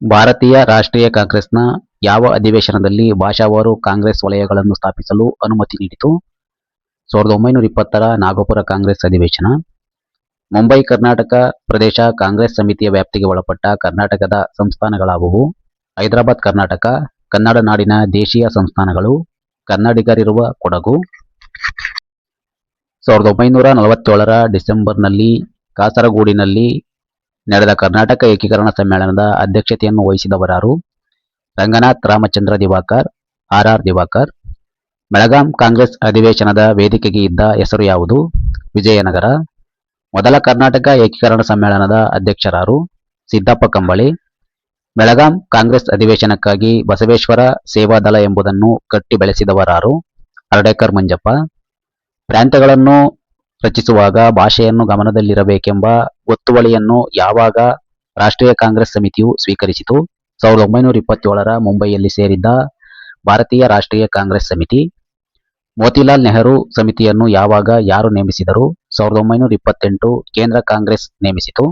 ಭಾರತೀಯ ರಾಷ್ಟ್ರೀಯ ಕಾಂಗ್ರೆಸ್ನ ಯಾವ ಅಧಿವೇಶನದಲ್ಲಿ ಭಾಷಾವಾರು ಕಾಂಗ್ರೆಸ್ ವಲಯಗಳನ್ನು ಸ್ಥಾಪಿಸಲು ಅನುಮತಿ ನೀಡಿತು? 1920ರ ನಾಗಪುರ ಕಾಂಗ್ರೆಸ್ ಅಧಿವೇಶನ. ಮುಂಬೈ ಕರ್ನಾಟಕ ಪ್ರದೇಶ ಕಾಂಗ್ರೆಸ್ ಸಮಿತಿಯ ವ್ಯಾಪ್ತಿಗೆ ಒಳಪಟ್ಟ ಕರ್ನಾಟಕದ ಸಂಸ್ಥಾನಗಳಾವುವು? ಹೈದರಾಬಾದ್ ಕರ್ನಾಟಕ, ಕನ್ನಡ ನಾಡಿನ ದೇಶೀಯ ಸಂಸ್ಥಾನಗಳು, ಕನ್ನಡಿಗರಿರುವ ಕೊಡಗು. 1947ರ ಡಿಸೆಂಬರ್ನಲ್ಲಿ ಕಾಸರಗೂಡಿನಲ್ಲಿ ನಡೆದ ಕರ್ನಾಟಕ ಏಕೀಕರಣ ಸಮ್ಮೇಳನದ ಅಧ್ಯಕ್ಷತೆಯನ್ನು ವಹಿಸಿದವರಾರು? ರಂಗನಾಥ್ ರಾಮಚಂದ್ರ ದಿವಾಕರ್, ಆರ್. ಆರ್. ದಿವಾಕರ್. ಬೆಳಗಾಂ ಕಾಂಗ್ರೆಸ್ ಅಧಿವೇಶನದ ವೇದಿಕೆಗೆ ಇದ್ದ ಹೆಸರು ಯಾವುದು? ವಿಜಯನಗರ. ಮೊದಲ ಕರ್ನಾಟಕ ಏಕೀಕರಣ ಸಮ್ಮೇಳನದ ಅಧ್ಯಕ್ಷರಾರು? ಸಿದ್ದಪ್ಪ ಕಂಬಳಿ. ಬೆಳಗಾಂ ಕಾಂಗ್ರೆಸ್ ಅಧಿವೇಶನಕ್ಕಾಗಿ ಬಸವೇಶ್ವರ ಸೇವಾದಳ ಎಂಬುದನ್ನು ಕಟ್ಟಿ ಬೆಳೆಸಿದವರಾರು? ಹರ್ಡೇಕರ್ ಮಂಜಪ್ಪ. ಪ್ರಾಂತ್ಯಗಳನ್ನು ರಚಿಸುವಾಗ ಭಾಷೆಯನ್ನು ಗಮನದಲ್ಲಿರಬೇಕೆಂಬ ಗೊತ್ತುವಳಿಯನ್ನು ಯಾವಾಗ ರಾಷ್ಟ್ರೀಯ ಕಾಂಗ್ರೆಸ್ ಸಮಿತಿಯು ಸ್ವೀಕರಿಸಿತು? 1927ರ ಮುಂಬಯಿಯಲ್ಲಿ ಸೇರಿದ್ದ ಭಾರತೀಯ ರಾಷ್ಟ್ರೀಯ ಕಾಂಗ್ರೆಸ್ ಸಮಿತಿ. ಮೋತಿಲಾಲ್ ನೆಹರು ಸಮಿತಿಯನ್ನು ಯಾವಾಗ ಯಾರು ನೇಮಿಸಿದರು? 1928 ಕೇಂದ್ರ ಕಾಂಗ್ರೆಸ್ ನೇಮಿಸಿತು.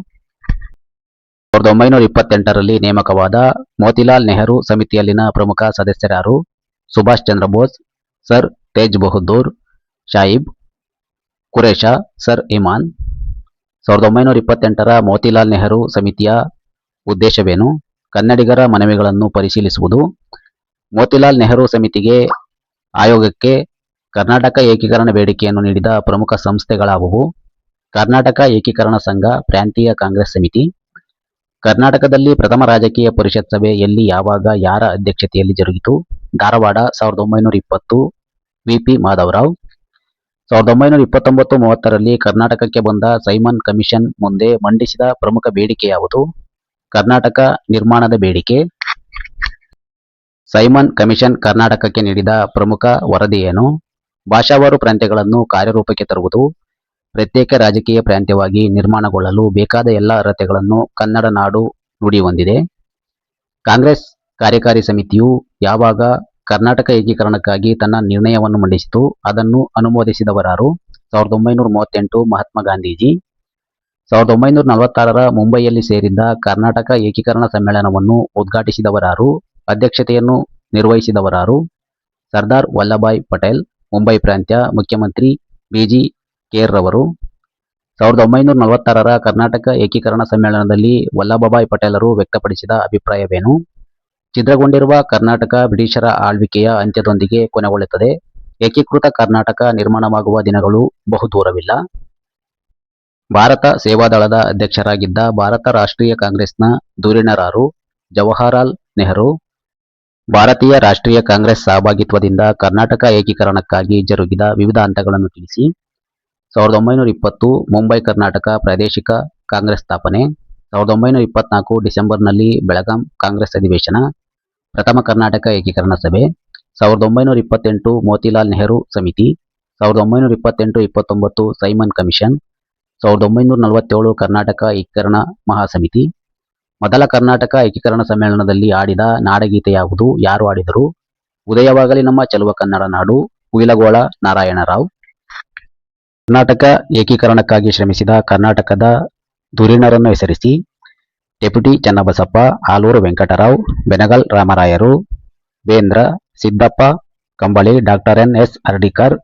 1928ರಲ್ಲಿ ನೇಮಕವಾದ ಮೋತಿಲಾಲ್ ನೆಹರು ಸಮಿತಿಯಲ್ಲಿನ ಪ್ರಮುಖ ಸದಸ್ಯರಾರು? ಸುಭಾಷ್ ಚಂದ್ರ ಬೋಸ್, ಸರ್ ತೇಜ್ ಬಹದ್ದೂರ್, ಶಾಹಿಬ್ ಕುರೇಶಾ, ಸರ್ ಇಮಾನ್. 1928ರ ಮೋತಿಲಾಲ್ ನೆಹರು ಸಮಿತಿಯ ಉದ್ದೇಶವೇನು? ಕನ್ನಡಿಗರ ಮನವಿಗಳನ್ನು ಪರಿಶೀಲಿಸುವುದು. ಮೋತಿಲಾಲ್ ನೆಹರು ಸಮಿತಿಗೆ ಆಯೋಗಕ್ಕೆ ಕರ್ನಾಟಕ ಏಕೀಕರಣ ಬೇಡಿಕೆಯನ್ನು ನೀಡಿದ ಪ್ರಮುಖ ಸಂಸ್ಥೆಗಳಾವುವು? ಕರ್ನಾಟಕ ಏಕೀಕರಣ ಸಂಘ, ಪ್ರಾಂತೀಯ ಕಾಂಗ್ರೆಸ್ ಸಮಿತಿ. ಕರ್ನಾಟಕದಲ್ಲಿ ಪ್ರಥಮ ರಾಜಕೀಯ ಪರಿಷತ್ ಸಭೆ ಎಲ್ಲಿ, ಯಾವಾಗ, ಯಾರ ಅಧ್ಯಕ್ಷತೆಯಲ್ಲಿ ಜರುಗಿತು? ಧಾರವಾಡ. 1920 ವಿ. ಪಿ. ಮಾಧವರಾವ್. 1929-30ರಲ್ಲಿ ಕರ್ನಾಟಕಕ್ಕೆ ಬಂದ ಸೈಮನ್ ಕಮಿಷನ್ ಮುಂದೆ ಮಂಡಿಸಿದ ಪ್ರಮುಖ ಬೇಡಿಕೆ ಯಾವುದು? ಕರ್ನಾಟಕ ನಿರ್ಮಾಣದ ಬೇಡಿಕೆ. ಸೈಮನ್ ಕಮಿಷನ್ ಕರ್ನಾಟಕಕ್ಕೆ ನೀಡಿದ ಪ್ರಮುಖ ವರದಿ ಏನು? ಭಾಷಾವಾರು ಪ್ರಾಂತ್ಯಗಳನ್ನು ಕಾರ್ಯರೂಪಕ್ಕೆ ತರುವುದು. ಪ್ರತ್ಯೇಕ ರಾಜಕೀಯ ಪ್ರಾಂತ್ಯವಾಗಿ ನಿರ್ಮಾಣಗೊಳ್ಳಲು ಬೇಕಾದ ಎಲ್ಲ ಅರ್ಹತೆಗಳನ್ನು ಕನ್ನಡ ನಾಡು ನುಡಿ ಹೊಂದಿದೆ. ಕಾಂಗ್ರೆಸ್ ಕಾರ್ಯಕಾರಿ ಸಮಿತಿಯು ಯಾವಾಗ ಕರ್ನಾಟಕ ಏಕೀಕರಣಕ್ಕಾಗಿ ತನ್ನ ನಿರ್ಣಯವನ್ನು ಮಂಡಿಸಿತು? ಅದನ್ನು ಅನುಮೋದಿಸಿದವರಾರು? 1938 ಮಹಾತ್ಮ ಗಾಂಧೀಜಿ. 1946ರ ಮುಂಬಯಿಯಲ್ಲಿ ಸೇರಿದ್ದ ಕರ್ನಾಟಕ ಏಕೀಕರಣ ಸಮ್ಮೇಳನವನ್ನು ಉದ್ಘಾಟಿಸಿದವರಾರು? ಅಧ್ಯಕ್ಷತೆಯನ್ನು ನಿರ್ವಹಿಸಿದವರಾರು? ಸರ್ದಾರ್ ವಲ್ಲಭಭಾಯ್ ಪಟೇಲ್. ಮುಂಬೈ ಪ್ರಾಂತ್ಯ ಮುಖ್ಯಮಂತ್ರಿ ಬಿ. ಜಿ. ಖೇರ್ರವರು. 1946ರ ಕರ್ನಾಟಕ ಏಕೀಕರಣ ಸಮ್ಮೇಳನದಲ್ಲಿ ವಲ್ಲಭಭಾಯ್ ಪಟೇಲರು ವ್ಯಕ್ತಪಡಿಸಿದ ಅಭಿಪ್ರಾಯವೇನು? ಛಿದ್ರಗೊಂಡಿರುವ ಕರ್ನಾಟಕ ಬ್ರಿಟಿಷರ ಆಳ್ವಿಕೆಯ ಅಂತ್ಯದೊಂದಿಗೆ ಕೊನೆಗೊಳ್ಳುತ್ತದೆ. ಏಕೀಕೃತ ಕರ್ನಾಟಕ ನಿರ್ಮಾಣವಾಗುವ ದಿನಗಳು ಬಹುದೂರವಿಲ್ಲ. ಭಾರತ ಸೇವಾದಳದ ಅಧ್ಯಕ್ಷರಾಗಿದ್ದ ಭಾರತ ರಾಷ್ಟ್ರೀಯ ಕಾಂಗ್ರೆಸ್ನ ಧುರೀಣರಾರು? ಜವಾಹರಲಾಲ್ ನೆಹರು. ಭಾರತೀಯ ರಾಷ್ಟ್ರೀಯ ಕಾಂಗ್ರೆಸ್ ಸಹಭಾಗಿತ್ವದಿಂದ ಕರ್ನಾಟಕ ಏಕೀಕರಣಕ್ಕಾಗಿ ಜರುಗಿದ ವಿವಿಧ ಹಂತಗಳನ್ನು ತಿಳಿಸಿ. 1920 ಮುಂಬೈ ಕರ್ನಾಟಕ ಪ್ರಾದೇಶಿಕ ಕಾಂಗ್ರೆಸ್ ಸ್ಥಾಪನೆ. 1924 ಡಿಸೆಂಬರ್ನಲ್ಲಿ ಬೆಳಗಾಂ ಕಾಂಗ್ರೆಸ್ ಅಧಿವೇಶನ. ಪ್ರಥಮ ಕರ್ನಾಟಕ ಏಕೀಕರಣ ಸಭೆ. 1928 ಮೋತಿಲಾಲ್ ನೆಹರು ಸಮಿತಿ. 1928-29 ಸೈಮನ್ ಕಮಿಷನ್. 1947 ಕರ್ನಾಟಕ ಏಕೀಕರಣ ಮಹಾಸಮಿತಿ. ಮೊದಲ ಕರ್ನಾಟಕ ಏಕೀಕರಣ ಸಮ್ಮೇಳನದಲ್ಲಿ ಆಡಿದ ನಾಡಗೀತೆ ಯಾವುದು? ಯಾರು ಆಡಿದರು? ಉದಯವಾಗಲಿ ನಮ್ಮ ಚೆಲುವ ಕನ್ನಡ ನಾಡು, ಹುಯಿಲಗೋಳ ನಾರಾಯಣರಾವ್. ಕರ್ನಾಟಕ ಏಕೀಕರಣಕ್ಕಾಗಿ ಶ್ರಮಿಸಿದ ಕರ್ನಾಟಕದ ಧುರೀಣರನ್ನು ಹೆಸರಿಸಿ. ಡೆಪ್ಯೂಟಿ ಚನ್ನಬಸಪ್ಪ, ಆಲೂರು ವೆಂಕಟರಾವ್, ಬೆನಗಲ್ ರಾಮರಾಯರು, Bendre, Siddappa Kambali, doctor N. S. Hardikar,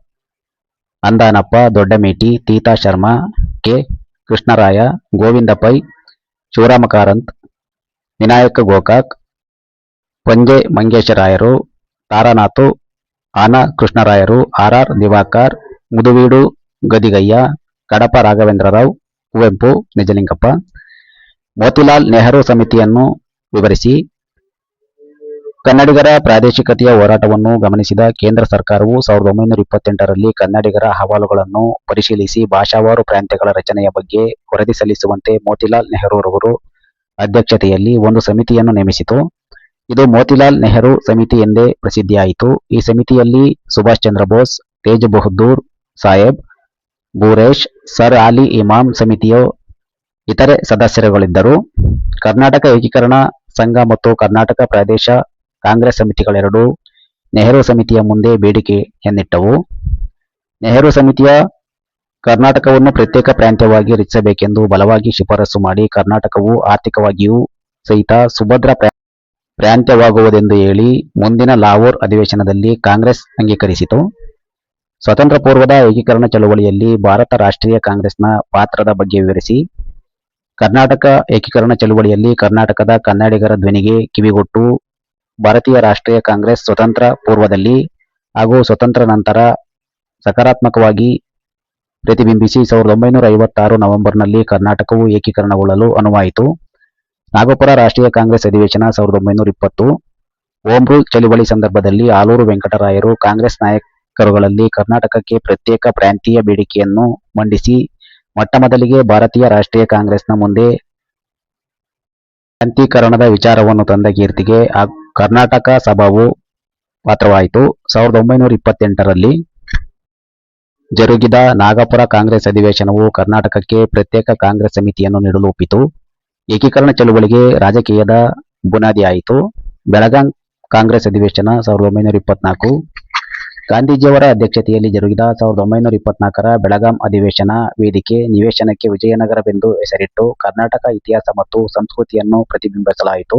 Andanappa Doddameti, Teeta Sharma, K. Krishnaraya, Govinda Pai, Shivarama Karanth, Vinayaka Gokak, Panje ಮಂಗೇಶರಾಯರು, ತಾರಾನಾಥು, ಆನ ಕೃಷ್ಣರಾಯರು, ಆರ್. ಆರ್. ದಿವಾಕರ್, ಮುದುವೀಡು ಗದಿಗಯ್ಯ, ಕಡಪ ರಾಘವೇಂದ್ರರಾವ್, ಕುವೆಂಪು, ನಿಜಲಿಂಗಪ್ಪ. ಮೋತಿಲಾಲ್ ನೆಹರು ಸಮಿತಿಯನ್ನು ವಿವರಿಸಿ. ಕನ್ನಡಿಗರ ಪ್ರಾದೇಶಿಕತೆಯ ಹೋರಾಟವನ್ನು ಗಮನಿಸಿದ ಕೇಂದ್ರ ಸರ್ಕಾರವು 1928ರಲ್ಲಿ ಕನ್ನಡಿಗರ ಅಹವಾಲುಗಳನ್ನು ಪರಿಶೀಲಿಸಿ ಭಾಷಾವಾರು ಪ್ರಾಂತ್ಯಗಳ ರಚನೆಯ ಬಗ್ಗೆ ವರದಿ ಸಲ್ಲಿಸುವಂತೆ ಮೋತಿಲಾಲ್ ನೆಹರೂರವರು ಅಧ್ಯಕ್ಷತೆಯಲ್ಲಿ ಒಂದು ಸಮಿತಿಯನ್ನು ನೇಮಿಸಿತು. ಇದು ಮೋತಿಲಾಲ್ ನೆಹರು ಸಮಿತಿ ಎಂದೇ ಪ್ರಸಿದ್ಧಿಯಾಯಿತು. ಈ ಸಮಿತಿಯಲ್ಲಿ ಸುಭಾಷ್ ಚಂದ್ರ ಬೋಸ್, ತೇಜ್ ಬಹದ್ದೂರ್ ಸಾಹೇಬ್, ಬೂರೇಶ್, ಸರ್ ಆಲಿ ಇಮಾಮ್ ಸಮಿತಿಯ ಇತರೆ ಸದಸ್ಯರುಗಳಿದ್ದರು. ಕರ್ನಾಟಕ ಏಕೀಕರಣ ಸಂಘ ಮತ್ತು ಕರ್ನಾಟಕ ಪ್ರದೇಶ ಕಾಂಗ್ರೆಸ್ ಸಮಿತಿಗಳೆರಡೂ ನೆಹರು ಸಮಿತಿಯ ಮುಂದೆ ಬೇಡಿಕೆಯನ್ನಿಟ್ಟವು. ನೆಹರು ಸಮಿತಿಯ ಕರ್ನಾಟಕವನ್ನು ಪ್ರತ್ಯೇಕ ಪ್ರಾಂತ್ಯವಾಗಿ ರಚಿಸಬೇಕೆಂದು ಬಲವಾಗಿ ಶಿಫಾರಸು ಮಾಡಿ ಕರ್ನಾಟಕವು ಆರ್ಥಿಕವಾಗಿಯೂ ಸಹಿತ ಸುಭದ್ರ ಪ್ರಾಂತ್ಯವಾಗುವುದೆಂದು ಹೇಳಿ ಮುಂದಿನ ಲಾಹೋರ್ ಅಧಿವೇಶನದಲ್ಲಿ ಕಾಂಗ್ರೆಸ್ ಅಂಗೀಕರಿಸಿತು. ಸ್ವತಂತ್ರ ಪೂರ್ವದ ಏಕೀಕರಣ ಚಳವಳಿಯಲ್ಲಿ ಭಾರತ ರಾಷ್ಟ್ರೀಯ ಕಾಂಗ್ರೆಸ್ನ ಪಾತ್ರದ ಬಗ್ಗೆ ವಿವರಿಸಿ, ಕರ್ನಾಟಕ ಏಕೀಕರಣ ಚಳವಳಿಯಲ್ಲಿ ಕರ್ನಾಟಕದ ಕನ್ನಡಿಗರ ಧ್ವನಿಗೆ ಕಿವಿಗೊಟ್ಟು ಭಾರತೀಯ ರಾಷ್ಟ್ರೀಯ ಕಾಂಗ್ರೆಸ್ ಸ್ವತಂತ್ರ ಪೂರ್ವದಲ್ಲಿ ಹಾಗೂ ಸ್ವತಂತ್ರ ನಂತರ ಸಕಾರಾತ್ಮಕವಾಗಿ ಪ್ರತಿಬಿಂಬಿಸಿ 1956 ನವೆಂಬರ್ನಲ್ಲಿ ಕರ್ನಾಟಕವು ಏಕೀಕರಣಗೊಳ್ಳಲು ಅನುವಾಯಿತು. ನಾಗಪುರ ರಾಷ್ಟ್ರೀಯ ಕಾಂಗ್ರೆಸ್ ಅಧಿವೇಶನ 1920 ಹೋಮ್ ರೂಲ್ ಚಳವಳಿ ಸಂದರ್ಭದಲ್ಲಿ ಆಲೂರು ವೆಂಕಟರಾಯರು ಕಾಂಗ್ರೆಸ್ ನಾಯಕರುಗಳಲ್ಲಿ ಕರ್ನಾಟಕಕ್ಕೆ ಪ್ರತ್ಯೇಕ ಪ್ರಾಂತೀಯ ಬೇಡಿಕೆಯನ್ನು ಮಂಡಿಸಿ ಮೊಟ್ಟಮೊದಲಿಗೆ ಭಾರತೀಯ ರಾಷ್ಟ್ರೀಯ ಕಾಂಗ್ರೆಸ್ನ ಮುಂದೆ ಪ್ರಾಂತೀಕರಣದ ವಿಚಾರವನ್ನು ತಂದ ಕೀರ್ತಿಗೆ ಕರ್ನಾಟಕ ಸಭಾವು ಪಾತ್ರವಾಯಿತು. 1928ರಲ್ಲಿ ಜರುಗಿದ ನಾಗಪುರ ಕಾಂಗ್ರೆಸ್ ಅಧಿವೇಶನವು ಕರ್ನಾಟಕಕ್ಕೆ ಪ್ರತ್ಯೇಕ ಕಾಂಗ್ರೆಸ್ ಸಮಿತಿಯನ್ನು ನೀಡಲು ಒಪ್ಪಿತು. ಏಕೀಕರಣ ಚಳವಳಿಗೆ ರಾಜಕೀಯದ ಬುನಾದಿಯಾಯಿತು. ಬೆಳಗಾಂ ಕಾಂಗ್ರೆಸ್ ಅಧಿವೇಶನ 1924 ಗಾಂಧೀಜಿಯವರ ಅಧ್ಯಕ್ಷತೆಯಲ್ಲಿ ಜರುಗಿದ 1924ರ ಬೆಳಗಾಂ ಅಧಿವೇಶನ ವೇದಿಕೆ ನಿವೇಶನಕ್ಕೆ ವಿಜಯನಗರವೆಂದು ಹೆಸರಿಟ್ಟು ಕರ್ನಾಟಕ ಇತಿಹಾಸ ಮತ್ತು ಸಂಸ್ಕೃತಿಯನ್ನು ಪ್ರತಿಬಿಂಬಿಸಲಾಯಿತು.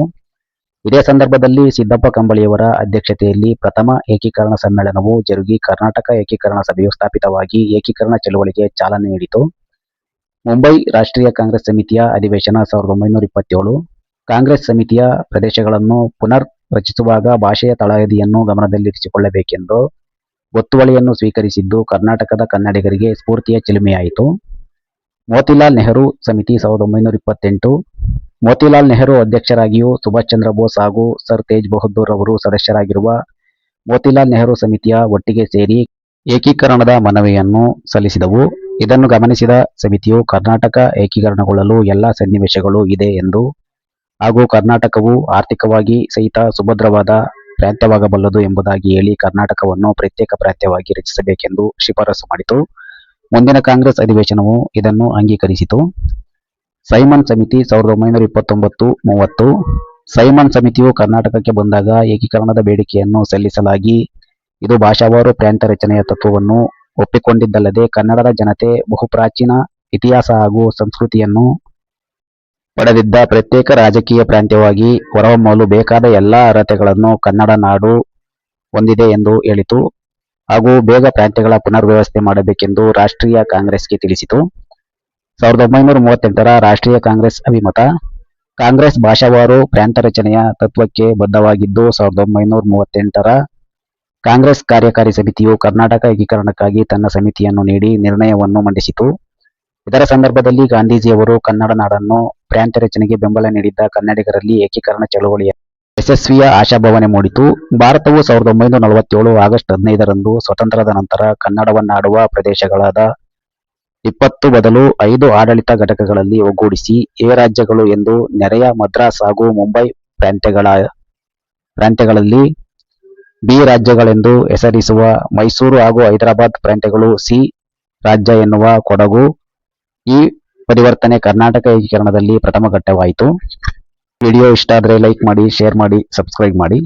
ಇದೇ ಸಂದರ್ಭದಲ್ಲಿ ಸಿದ್ದಪ್ಪ ಕಂಬಳಿಯವರ ಅಧ್ಯಕ್ಷತೆಯಲ್ಲಿ ಪ್ರಥಮ ಏಕೀಕರಣ ಸಮ್ಮೇಳನವು ಜರುಗಿ ಕರ್ನಾಟಕ ಏಕೀಕರಣ ಸಭೆಯು ಸ್ಥಾಪಿತವಾಗಿ ಏಕೀಕರಣ ಚಳವಳಿಗೆ ಚಾಲನೆ ನೀಡಿತು. ಮುಂಬೈ ರಾಷ್ಟ್ರೀಯ ಕಾಂಗ್ರೆಸ್ ಸಮಿತಿಯ ಅಧಿವೇಶನ 1927 ಕಾಂಗ್ರೆಸ್ ಸಮಿತಿಯ ಪ್ರದೇಶಗಳನ್ನು ಪುನರ್ ರಚಿಸುವಾಗ ಭಾಷೆಯ ತಳಹದಿಯನ್ನು ಗಮನದಲ್ಲಿರಿಸಿಕೊಳ್ಳಬೇಕೆಂದು ಗೊತ್ತುವಳಿಯನ್ನು ಸ್ವೀಕರಿಸಿದ್ದು ಕರ್ನಾಟಕದ ಕನ್ನಡಿಗರಿಗೆ ಸ್ಫೂರ್ತಿಯ ಚಿಲುಮೆಯಾಯಿತು. ಮೋತಿಲಾಲ್ ನೆಹರು ಸಮಿತಿ 1928 ಮೋತಿಲಾಲ್ ನೆಹರು ಅಧ್ಯಕ್ಷರಾಗಿಯೂ ಸುಭಾಷ್ ಚಂದ್ರ ಬೋಸ್ ಹಾಗೂ ಸರ್ ತೇಜ್ ಬಹದ್ದೂರ್ ಅವರು ಸದಸ್ಯರಾಗಿರುವ ಮೋತಿಲಾಲ್ ನೆಹರು ಸಮಿತಿಯ ಒಟ್ಟಿಗೆ ಸೇರಿ ಏಕೀಕರಣದ ಮನವಿಯನ್ನು ಸಲ್ಲಿಸಿದವು. ಇದನ್ನು ಗಮನಿಸಿದ ಸಮಿತಿಯು ಕರ್ನಾಟಕ ಏಕೀಕರಣಗೊಳ್ಳಲು ಎಲ್ಲ ಸನ್ನಿವೇಶಗಳು ಇದೆ ಎಂದು ಹಾಗೂ ಕರ್ನಾಟಕವು ಆರ್ಥಿಕವಾಗಿ ಸಹಿತ ಸುಭದ್ರವಾದ ಪ್ರಾಂತ್ಯವಾಗಬಲ್ಲದು ಎಂಬುದಾಗಿ ಹೇಳಿ ಕರ್ನಾಟಕವನ್ನು ಪ್ರತ್ಯೇಕ ಪ್ರಾಂತ್ಯವಾಗಿ ರಚಿಸಬೇಕೆಂದು ಶಿಫಾರಸು ಮಾಡಿತು. ಮುಂದಿನ ಕಾಂಗ್ರೆಸ್ ಅಧಿವೇಶನವು ಇದನ್ನು ಅಂಗೀಕರಿಸಿತು. ಸೈಮನ್ ಸಮಿತಿ 1929-30 ಸೈಮನ್ ಸಮಿತಿಯು ಕರ್ನಾಟಕಕ್ಕೆ ಬಂದಾಗ ಏಕೀಕರಣದ ಬೇಡಿಕೆಯನ್ನು ಸಲ್ಲಿಸಲಾಗಿ ಇದು ಭಾಷಾವಾರು ಪ್ರಾಂತ್ಯ ರಚನೆಯ ತತ್ವವನ್ನು ಒಪ್ಪಿಕೊಂಡಿದ್ದಲ್ಲದೆ ಕನ್ನಡದ ಜನತೆ ಬಹುಪ್ರಾಚೀನ ಇತಿಹಾಸ ಹಾಗೂ ಸಂಸ್ಕೃತಿಯನ್ನು ಪಡೆದಿದ್ದ ಪ್ರತ್ಯೇಕ ರಾಜಕೀಯ ಪ್ರಾಂತ್ಯವಾಗಿ ಹೊರಹೊಮ್ಮಲು ಬೇಕಾದ ಎಲ್ಲಾ ಅರ್ಹತೆಗಳನ್ನು ಕನ್ನಡ ನಾಡು ಹೊಂದಿದೆ ಎಂದು ಹೇಳಿತು ಹಾಗೂ ಬೇಗ ಪ್ರಾಂತ್ಯಗಳ ಪುನರ್ವ್ಯವಸ್ಥೆ ಮಾಡಬೇಕೆಂದು ರಾಷ್ಟ್ರೀಯ ಕಾಂಗ್ರೆಸ್ಗೆ ತಿಳಿಸಿತು. 1938ರ ರಾಷ್ಟ್ರೀಯ ಕಾಂಗ್ರೆಸ್ ಅಭಿಮತ ಕಾಂಗ್ರೆಸ್ ಭಾಷಾವಾರು ಪ್ರಾಂತ್ಯ ರಚನೆಯ ತತ್ವಕ್ಕೆ ಬದ್ಧವಾಗಿದ್ದು 1938ರ ಕಾಂಗ್ರೆಸ್ ಕಾರ್ಯಕಾರಿ ಸಮಿತಿಯು ಕರ್ನಾಟಕ ಏಕೀಕರಣಕ್ಕಾಗಿ ತನ್ನ ಸಮಿತಿಯನ್ನು ನೀಡಿ ನಿರ್ಣಯವನ್ನು ಮಂಡಿಸಿತು. ಇದರ ಸಂದರ್ಭದಲ್ಲಿ ಗಾಂಧೀಜಿಯವರು ಕನ್ನಡ ನಾಡನ್ನು ಪ್ರಾಂತ್ಯ ರಚನೆಗೆ ಬೆಂಬಲ ನೀಡಿದ್ದ ಕನ್ನಡಿಗರಲ್ಲಿ ಏಕೀಕರಣ ಚಳವಳಿಯ ಯಶಸ್ವಿಯ ಆಶಾಭಾವನೆ ಮೂಡಿತು. ಭಾರತವು 1947 ಆಗಸ್ಟ್ 15ರಂದು ಸ್ವತಂತ್ರದ ನಂತರ ಕನ್ನಡವನ್ನಾಡುವ ಪ್ರದೇಶಗಳಾದ 20 ಬದಲು 5 ಆಡಳಿತ ಘಟಕಗಳಲ್ಲಿ ಒಗ್ಗೂಡಿಸಿ ಎ ರಾಜ್ಯಗಳು ಎಂದು ನೆರೆಯ ಮದ್ರಾಸ್ ಹಾಗೂ ಮುಂಬೈ ಪ್ರಾಂತ್ಯಗಳಲ್ಲಿ ಬಿ ರಾಜ್ಯಗಳೆಂದು ಹೆಸರಿಸುವ ಮೈಸೂರು ಹಾಗೂ ಹೈದರಾಬಾದ್ ಪ್ರಾಂತ್ಯಗಳು ಸಿ ರಾಜ್ಯ ಎನ್ನುವ ಕೊಡಗು ಈ ಪರಿವರ್ತನೆ ಕರ್ನಾಟಕ ಏಕೀಕರಣದಲ್ಲಿ ಪ್ರಥಮ ಘಟ್ಟವಾಯಿತು. ವಿಡಿಯೋ ಇಷ್ಟ ಆದರೆ ಲೈಕ್ ಮಾಡಿ, ಶೇರ್ ಮಾಡಿ, ಸಬ್ಸ್ಕ್ರೈಬ್ ಮಾಡಿ.